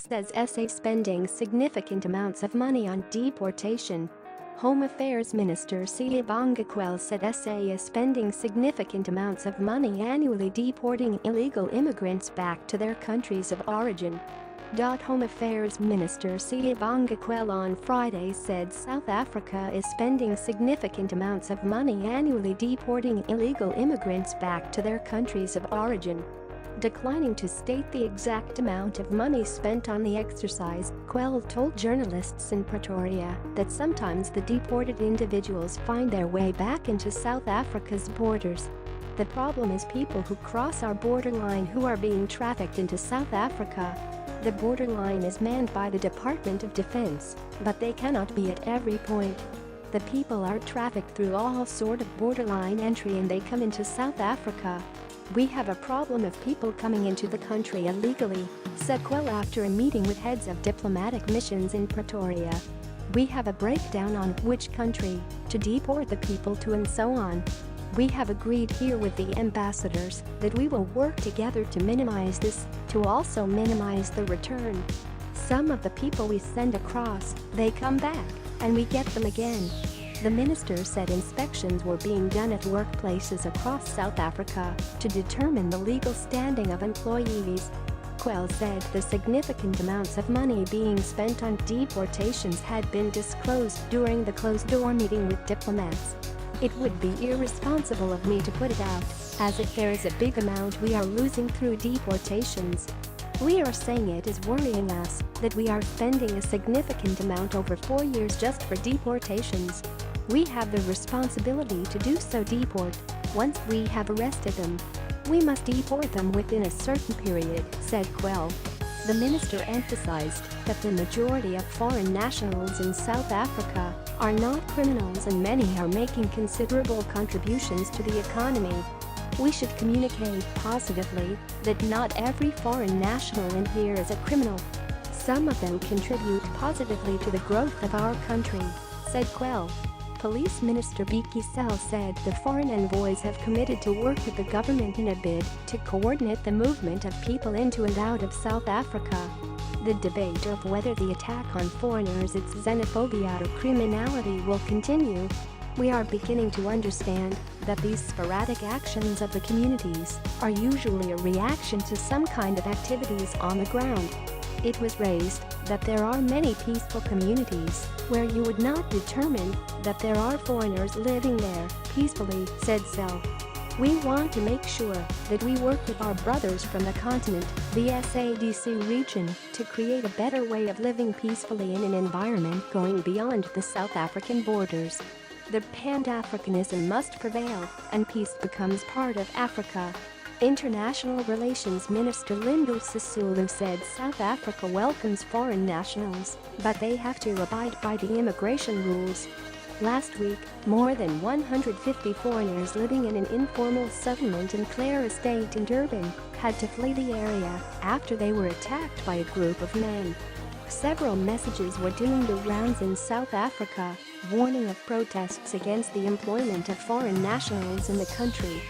says SA spending significant amounts of money on deportation. Home Affairs Minister Siyabonga Cwele said SA is spending significant amounts of money annually deporting illegal immigrants back to their countries of origin. Home Affairs Minister Siyabonga Cwele on Friday said South Africa is spending significant amounts of money annually deporting illegal immigrants back to their countries of origin. Declining to state the exact amount of money spent on the exercise, Cwele told journalists in Pretoria that sometimes the deported individuals find their way back into South Africa's borders. The problem is people who cross our borderline who are being trafficked into South Africa. The borderline is manned by the Department of Defense, but they cannot be at every point. The people are trafficked through all sort of borderline entry and they come into South Africa. We have a problem of people coming into the country illegally, said Cwele after a meeting with heads of diplomatic missions in Pretoria. We have a breakdown on which country to deport the people to and so on. We have agreed here with the ambassadors that we will work together to minimize this, to also minimize the return. Some of the people we send across, they come back, and we get them again. The minister said inspections were being done at workplaces across South Africa to determine the legal standing of employees. Cwele said the significant amounts of money being spent on deportations had been disclosed during the closed-door meeting with diplomats. It would be irresponsible of me to put it out, as if there is a big amount we are losing through deportations. We are saying it is worrying us that we are spending a significant amount over 4 years just for deportations. We have the responsibility to do so deport. Once we have arrested them, we must deport them within a certain period, said Cwele. The minister emphasized that the majority of foreign nationals in South Africa are not criminals and many are making considerable contributions to the economy. We should communicate positively that not every foreign national in here is a criminal. Some of them contribute positively to the growth of our country, said Cwele. Police Minister Siyabonga said the foreign envoys have committed to work with the government in a bid to coordinate the movement of people into and out of South Africa. The debate of whether the attack on foreigners is xenophobia or criminality will continue. We are beginning to understand that these sporadic actions of the communities are usually a reaction to some kind of activities on the ground. It was raised that there are many peaceful communities where you would not determine that there are foreigners living there peacefully, said Cwele. We want to make sure that we work with our brothers from the continent, the SADC region, to create a better way of living peacefully in an environment going beyond the South African borders. The Pan-Africanism must prevail, and peace becomes part of Africa. International Relations Minister Linda Sisulu said South Africa welcomes foreign nationals, but they have to abide by the immigration rules. Last week, more than 150 foreigners living in an informal settlement in Clare Estate in Durban had to flee the area after they were attacked by a group of men. Several messages were doing the rounds in South Africa, warning of protests against the employment of foreign nationals in the country.